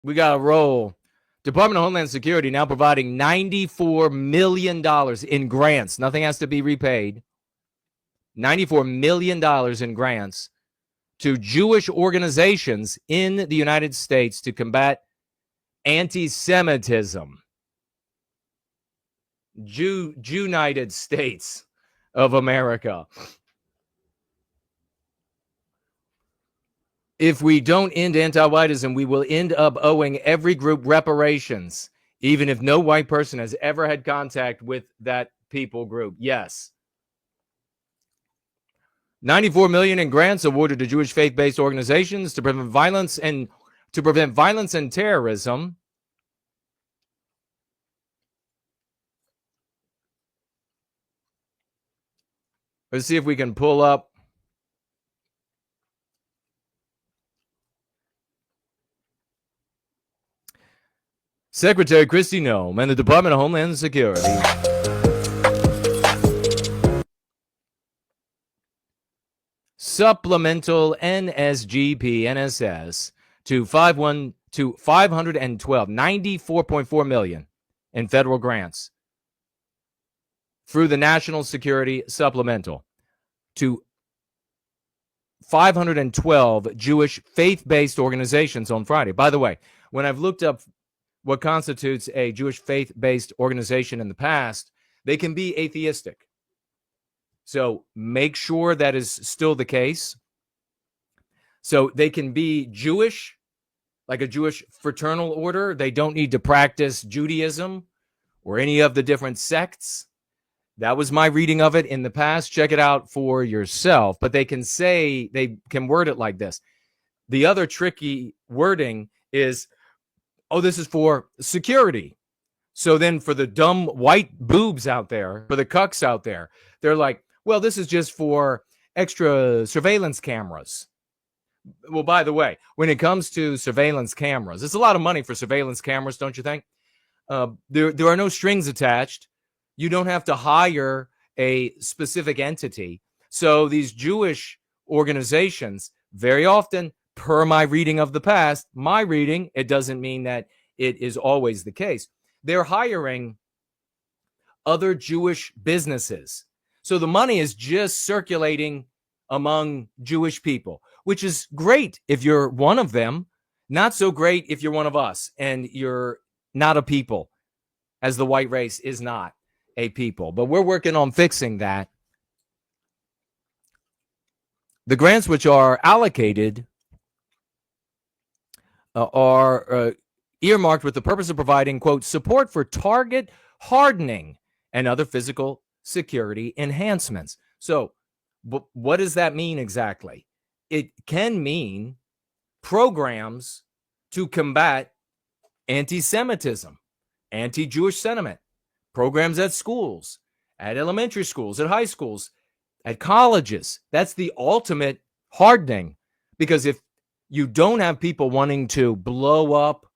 We got to roll. Department of Homeland Security now providing $94 million in grants. Nothing has to be repaid. $94 million in grants to Jewish organizations in the United States to combat anti-Semitism. United States of America. If we don't end anti-whiteism, we will end up owing every group reparations, even if no white person has ever had contact with that people group. Yes. $94 million in grants awarded to Jewish faith-based organizations to prevent violence and terrorism. Let's see if we can pull up. Secretary Kristi Noem and the Department of Homeland Security supplemental NSGP NSS to 512 94.4 million in federal grants through the National Security Supplemental to 512 Jewish faith-based organizations on Friday. By the way, when I've looked up what constitutes a Jewish faith-based organization in the past, they can be atheistic. So make sure that is still the case. So they can be Jewish, like a Jewish fraternal order. They don't need to practice Judaism or any of the different sects. That was my reading of it in the past. Check it out for yourself. But they can word it like this. The other tricky wording is, oh, this is for security. So then for the dumb white boobs out there, for the cucks out there, they're like, well, this is just for extra surveillance cameras. Well, by the way, when it comes to surveillance cameras, it's a lot of money for surveillance cameras, don't you think? There are no strings attached. You don't have to hire a specific entity. So these Jewish organizations, very often, per my reading of the past, it doesn't mean that it is always the case. They're hiring other Jewish businesses. So the money is just circulating among Jewish people, which is great if you're one of them, not so great if you're one of us and you're not a people, as the white race is not a people. But we're working on fixing that. The grants which are allocated are earmarked with the purpose of providing, quote, support for target hardening and other physical security enhancements. So what does that mean exactly? It can mean programs to combat anti-Semitism, anti-Jewish sentiment, programs at schools, at elementary schools, at high schools, at colleges. That's the ultimate hardening, because if you don't have people wanting to blow up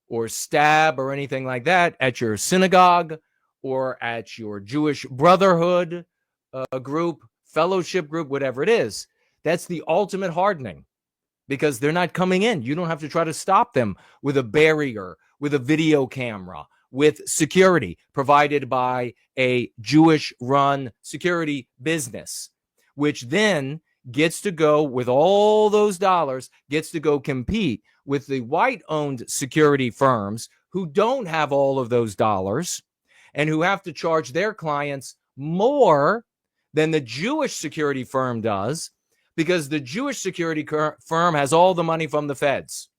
or stab or anything like that at your synagogue or at your Jewish brotherhood group, fellowship group, whatever it is, that's the ultimate hardening, because they're not coming in. You don't have to try to stop them with a barrier, with a video camera, with security provided by a Jewish-run security business, which then gets to go, with all those dollars, gets to go compete with the white-owned security firms who don't have all of those dollars and who have to charge their clients more than the Jewish security firm does, because the Jewish security firm has all the money from the feds.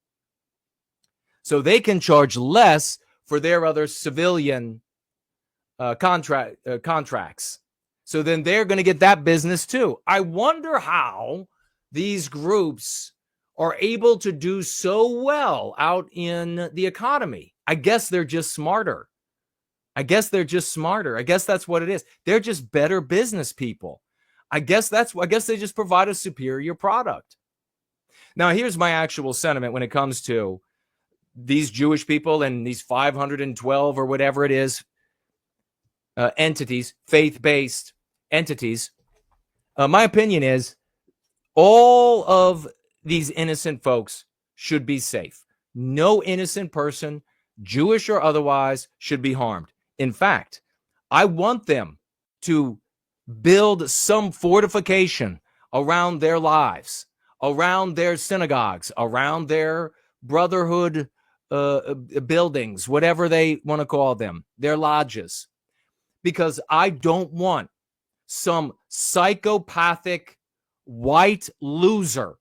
So they can charge less for their other civilian contracts. So then they're going to get that business too. I wonder how these groups are able to do so well out in the economy. I guess they're just smarter. I guess that's what it is. They're just better business people. I guess they just provide a superior product. Now, here's my actual sentiment when it comes to these Jewish people and these 512 or whatever it is, entities, faith-based entities. My opinion is all of these innocent folks should be safe. No innocent person, Jewish or otherwise, should be harmed. In fact, I want them to build some fortification around their lives, around their synagogues, around their brotherhood buildings, whatever they want to call them, their lodges, because I don't want some psychopathic white loser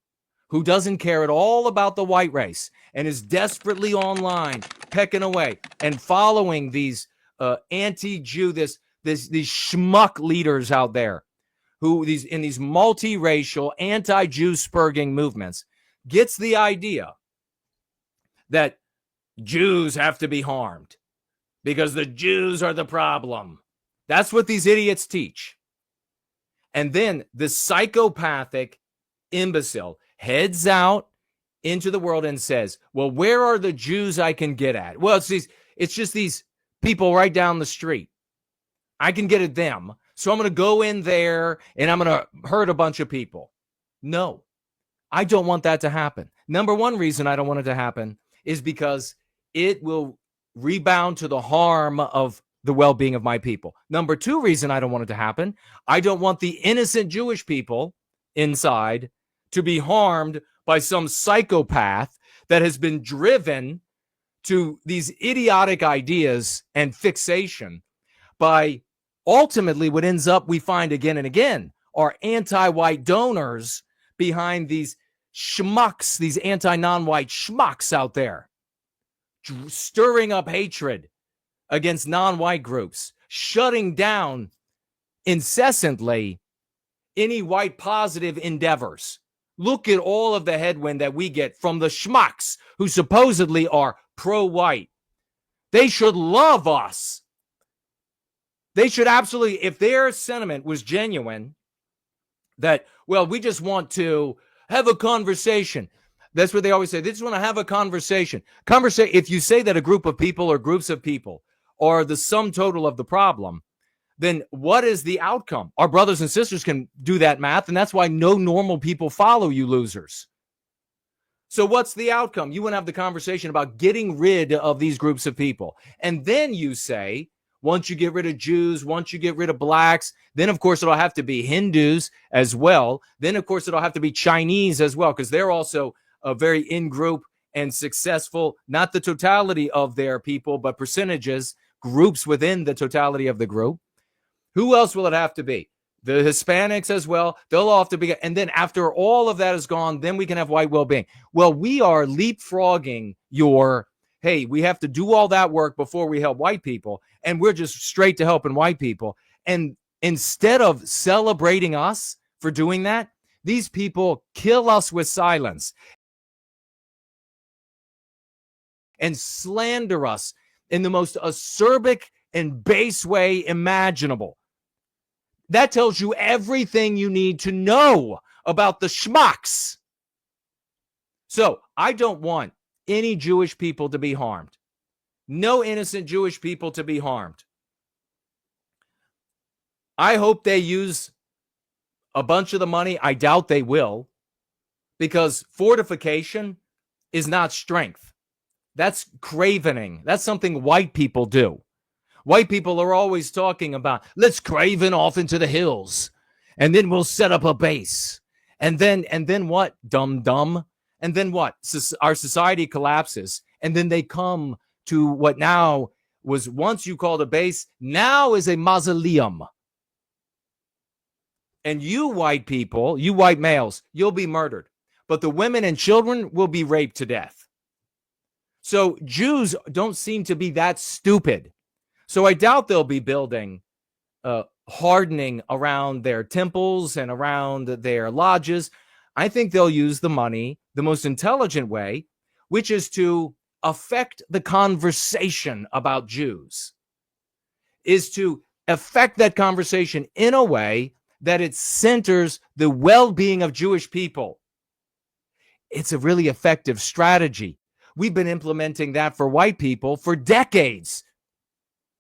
who doesn't care at all about the white race and is desperately online pecking away and following these anti-Jew, these schmuck leaders out there who in these multiracial anti-Jew spurging movements gets the idea that Jews have to be harmed because the Jews are the problem. That's what these idiots teach. And then the psychopathic imbecile heads out into the world and says, well, where are the Jews I can get at? Well, it's just these people right down the street. I can get at them. So I'm going to go in there and I'm going to hurt a bunch of people. No, I don't want that to happen. Number one reason I don't want it to happen is because it will rebound to the harm of the well-being of my people. Number two reason I don't want it to happen, I don't want the innocent Jewish people inside to be harmed by some psychopath that has been driven to these idiotic ideas and fixation by ultimately what ends up we find again and again are anti-white donors behind these schmucks, these anti-non-white schmucks out there, stirring up hatred against non-white groups, shutting down incessantly any white positive endeavors. Look at all of the headwind that we get from the schmucks who supposedly are pro-white. They should love us. They should absolutely, if their sentiment was genuine, that, well, we just want to have a conversation. That's what they always say. They just want to have a conversation. If you say that a group of people or groups of people are the sum total of the problem, then what is the outcome? Our brothers and sisters can do that math, and that's why no normal people follow you losers. So what's the outcome? You want to have the conversation about getting rid of these groups of people. And then you say, once you get rid of Jews, once you get rid of blacks, then of course it'll have to be Hindus as well. Then of course it'll have to be Chinese as well, because they're also a very in-group and successful, not the totality of their people, but percentages, groups within the totality of the group. Who else will it have to be? The Hispanics as well. They'll all have to be. And then after all of that is gone, then we can have white well-being. Well, we are leapfrogging hey, we have to do all that work before we help white people. And we're just straight to helping white people. And instead of celebrating us for doing that, these people kill us with silence and slander us in the most acerbic and base way imaginable. That tells you everything you need to know about the schmucks. So I don't want any Jewish people to be harmed. No innocent Jewish people to be harmed. I hope they use a bunch of the money. I doubt they will, because fortification is not strength. That's cravening. That's something white people do. White people are always talking about, let's craven off into the hills, and then we'll set up a base. And then what? Dumb. And then what? Our society collapses, and then they come to what now was once you called a base, now is a mausoleum. And you white people, you white males, you'll be murdered. But the women and children will be raped to death. So Jews don't seem to be that stupid. So I doubt they'll be building hardening around their temples and around their lodges. I think they'll use the money the most intelligent way, which is to affect the conversation about Jews, is to affect that conversation in a way that it centers the well-being of Jewish people. It's a really effective strategy. We've been implementing that for white people for decades.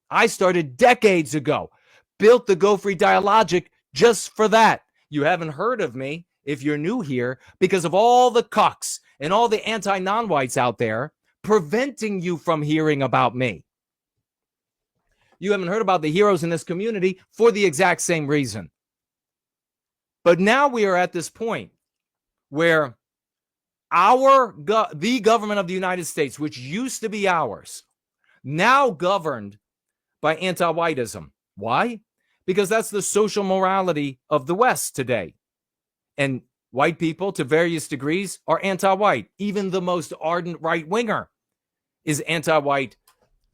I started decades ago, built the Go Free Dialogic just for that. You haven't heard of me if you're new here because of all the cucks and all the anti-non-whites out there preventing you from hearing about me. You haven't heard about the heroes in this community for the exact same reason. But now we are at this point where the government of the United States, which used to be ours, now governed by anti-whiteism. Why? Because that's the social morality of the West today. And white people, to various degrees, are anti-white. Even the most ardent right-winger is anti-white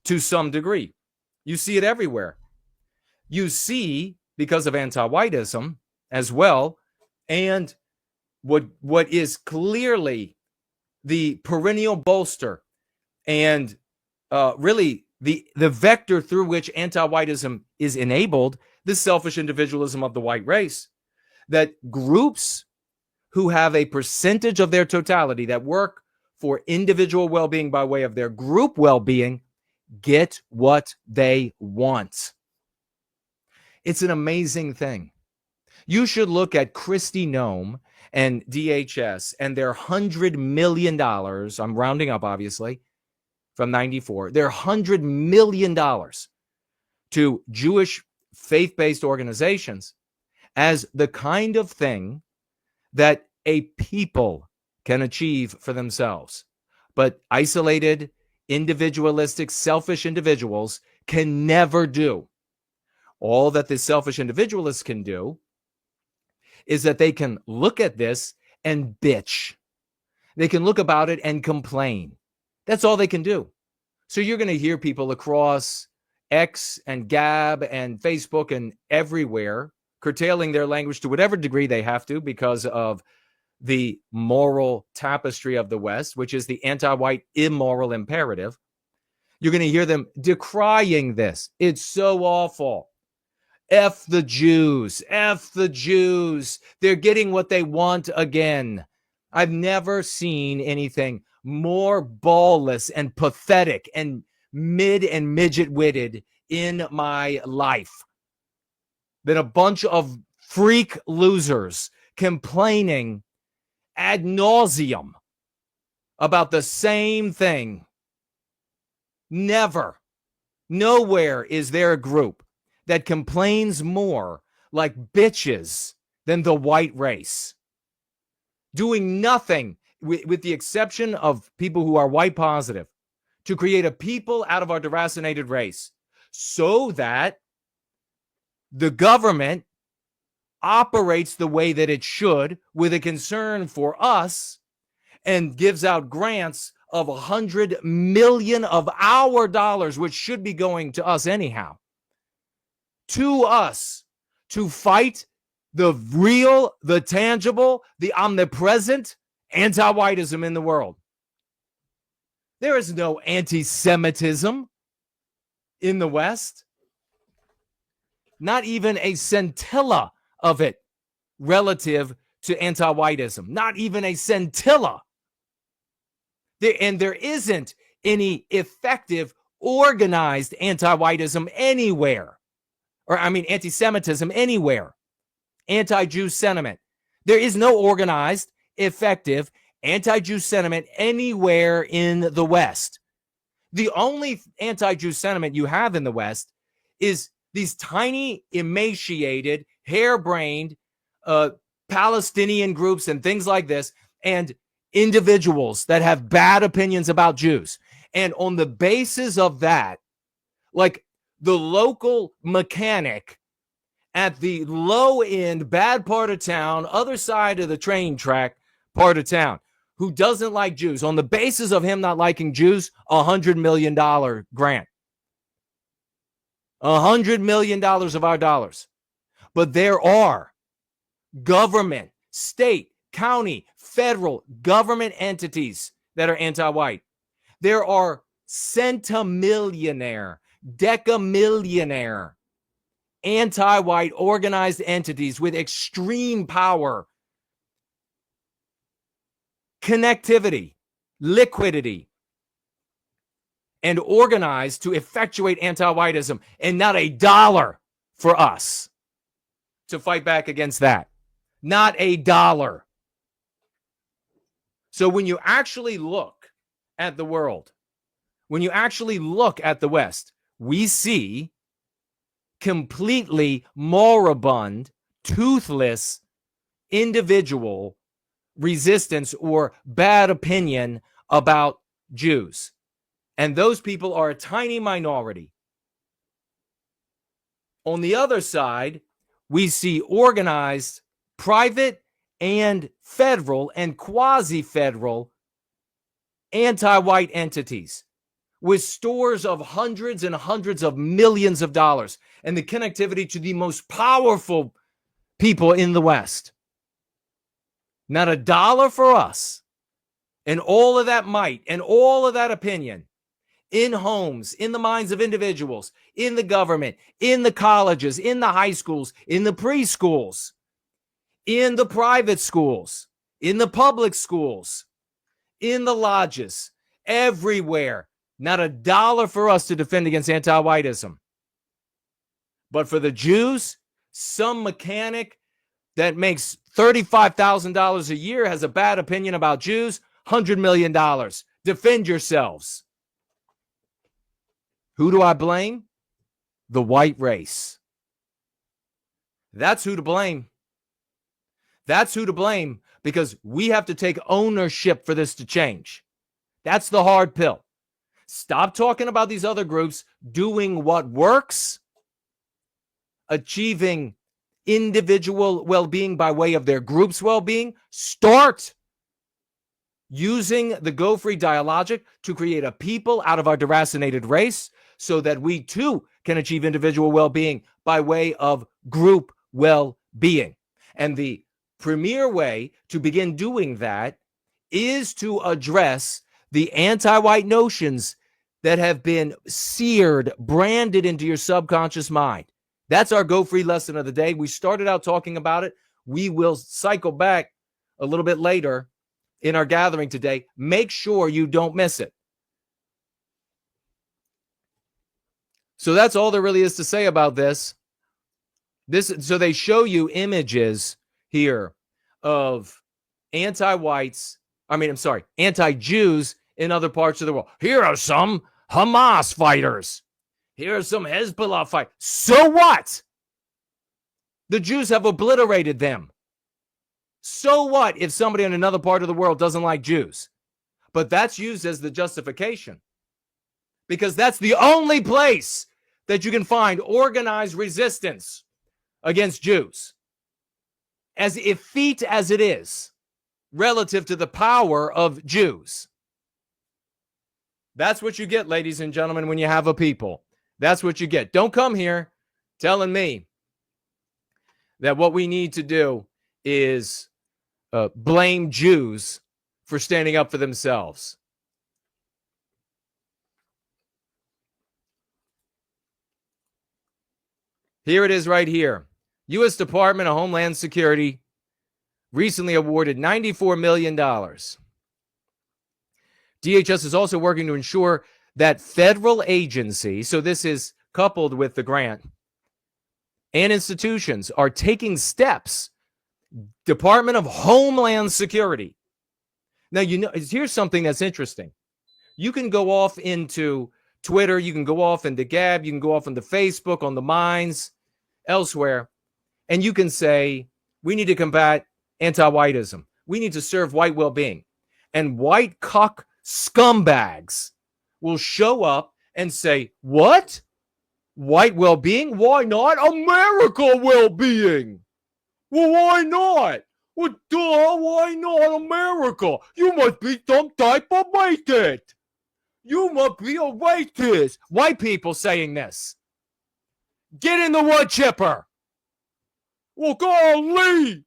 to some degree. You see it everywhere. You see, because of anti-whiteism as well, and what is clearly the perennial bolster and really the vector through which anti-whiteism is enabled, the selfish individualism of the white race, that groups who have a percentage of their totality that work for individual well-being by way of their group well-being get what they want. It's an amazing thing. You should look at Kristi Noem and DHS and their $100 million, I'm rounding up obviously, from 94, their $100 million to Jewish faith-based organizations as the kind of thing that a people can achieve for themselves. But isolated, individualistic, selfish individuals can never do. All that the selfish individualists can do is that they can look at this and bitch. They can look about it and complain. That's all they can do. So you're going to hear people across X and Gab and Facebook and everywhere curtailing their language to whatever degree they have to because of the moral tapestry of the West, which is the anti-white immoral imperative. You're going to hear them decrying this. It's so awful. F the Jews. F the Jews. They're getting what they want again. I've never seen anything more ballless and pathetic and mid and midget-witted in my life than a bunch of freak losers complaining ad nauseum about the same thing. Never, nowhere is there a group that complains more like bitches than the white race. Doing nothing, with the exception of people who are white positive, to create a people out of our deracinated race so that the government operates the way that it should with a concern for us and gives out grants of 100 million of our dollars, which should be going to us anyhow, to us to fight the real, the tangible, the omnipresent anti-whiteism in the world. There is no anti-Semitism in the West. Not even a scintilla of it relative to anti-whiteism. Not even a scintilla. There isn't any effective, organized anti-whiteism anywhere. Or, I mean, anti-Semitism anywhere. Anti-Jew sentiment. There is no organized, effective anti-Jew sentiment anywhere in the West. The only anti-Jew sentiment you have in the West is these tiny, emaciated, harebrained Palestinian groups and things like this, and individuals that have bad opinions about Jews. And on the basis of that, like the local mechanic at the low end, bad part of town, other side of the train track part of town, who doesn't like Jews, on the basis of him not liking Jews, $100 million grant. $100 million of our dollars. But there are government, state, county, federal government entities that are anti-white. There are centimillionaire, decamillionaire, anti-white organized entities with extreme power, connectivity, liquidity, and organized to effectuate anti-whiteism, and not a dollar for us to fight back against that. Not a dollar. So when you actually look at the world when you actually look at the West, we see completely moribund, toothless individual resistance or bad opinion about Jews. And those people are a tiny minority. On the other side, we see organized private and federal and quasi-federal anti-white entities with stores of hundreds and hundreds of millions of dollars and the connectivity to the most powerful people in the West. Not a dollar for us. And all of that might and all of that opinion in homes, in the minds of individuals, in the government, in the colleges, in the high schools, in the preschools, in the private schools, in the public schools, in the lodges, everywhere. Not a dollar for us to defend against anti-whiteism. But for the Jews, some mechanic that makes $35,000 a year has a bad opinion about Jews, $100 million. Defend yourselves. Who do I blame? The white race. That's who to blame. That's who to blame, because we have to take ownership for this to change. That's the hard pill. Stop talking about these other groups doing what works, achieving individual well-being by way of their group's well-being. Start using the Go Free dialogic to create a people out of our deracinated race so that we too can achieve individual well-being by way of group well-being. And the premier way to begin doing that is to address the anti-white notions that have been seared, branded into your subconscious mind. That's our Go Free lesson of the day. We started out talking about it. We will cycle back a little bit later in our gathering today. Make sure you don't miss it. So that's all there really is to say about this. So they show you images here of anti-Jews in other parts of the world. Here are some Hamas fighters. Here are some Hezbollah fighters. So what? The Jews have obliterated them. So what if somebody in another part of the world doesn't like Jews? But that's used as the justification, because that's the only place that you can find organized resistance against Jews, as effete as it is relative to the power of Jews. That's what you get, ladies and gentlemen, when you have a people. That's what you get. Don't come here telling me that what we need to do is blame Jews for standing up for themselves. Here it is right here. U.S. Department of Homeland Security recently awarded $94 million. DHS is also working to ensure that federal agencies, so this is coupled with the grant, and institutions are taking steps. Department of Homeland Security. Now, here's something that's interesting. You can go off into Twitter, you can go off into Gab, you can go off into Facebook, on the Minds, elsewhere, and you can say, we need to combat anti-whiteism. We need to serve white well-being. And white cuck scumbags will show up and say, what? White well-being? Why not America well-being? Well, why not? Well, duh, why not America? You must be some type of racist. You must be a racist. White people saying this. Get in the wood chipper. Well, golly.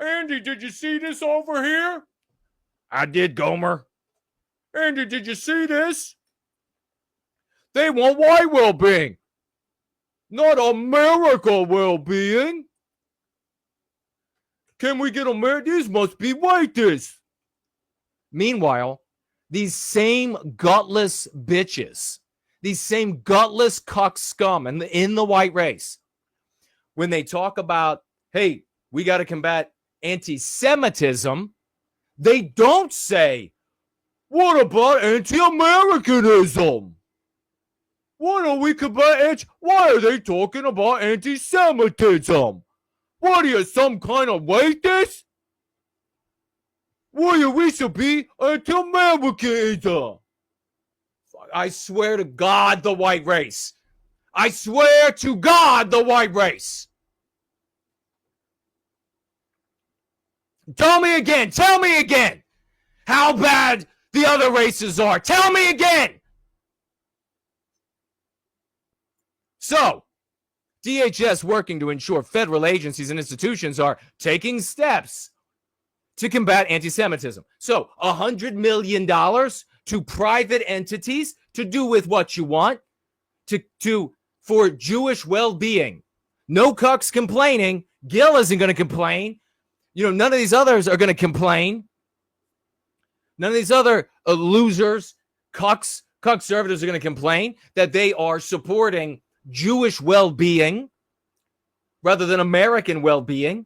Andy, did you see this over here? I did, Gomer. Andy, did you see this? They want white well-being, not America well-being. Can we get America? These must be whiteists. Meanwhile, these same gutless bitches, these same gutless cuck scum in the white race, when they talk about, hey, we got to combat anti-Semitism, they don't say What about anti-Americanism? Why don't we combat why are they talking about anti-Semitism? What are you, some kind of racist? We should be anti-Americanism. I swear to God, the white race. I swear to God, the white race. Tell me again how bad the other races are. Tell me again. So, DHS working to ensure federal agencies and institutions are taking steps to combat anti-Semitism. So, $100 million to private entities to do with what you want, for Jewish well-being. No cucks complaining. Gil isn't going to complain. None of these others are going to complain. None of these other losers, cucks, conservatives are going to complain that they are supporting Jewish well-being rather than American well-being.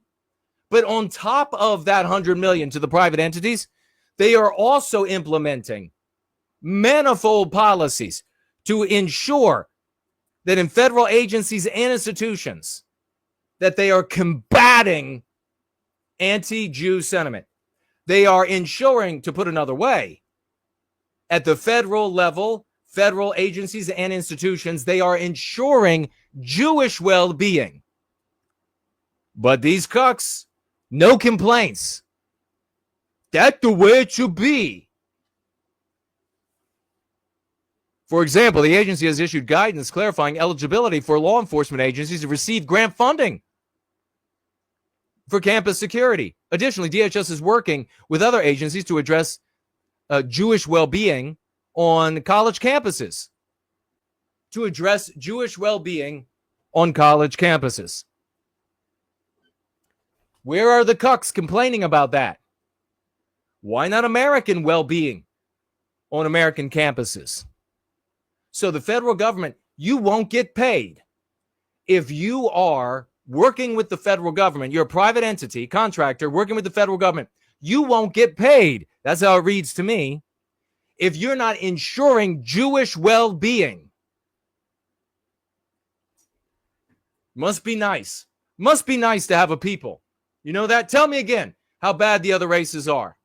But on top of that $100 million to the private entities, they are also implementing manifold policies to ensure that in federal agencies and institutions that they are combating anti-Jew sentiment. They are ensuring, to put another way, at the federal level, federal agencies and institutions, they are ensuring Jewish well-being. But these cucks, no complaints. That's the way it should be. For example, the agency has issued guidance clarifying eligibility for law enforcement agencies to receive grant funding for campus security. Additionally, DHS is working with other agencies to address Jewish well-being on college campuses. To address Jewish well-being on college campuses. Where are the cucks complaining about that? Why not American well-being on American campuses? So the federal government, you won't get paid if you are working with the federal government. You're a private entity, contractor, working with the federal government. You won't get paid. That's how it reads to me. If you're not ensuring Jewish well-being. Must be nice. Must be nice to have a people. You know that? Tell me again how bad the other races are.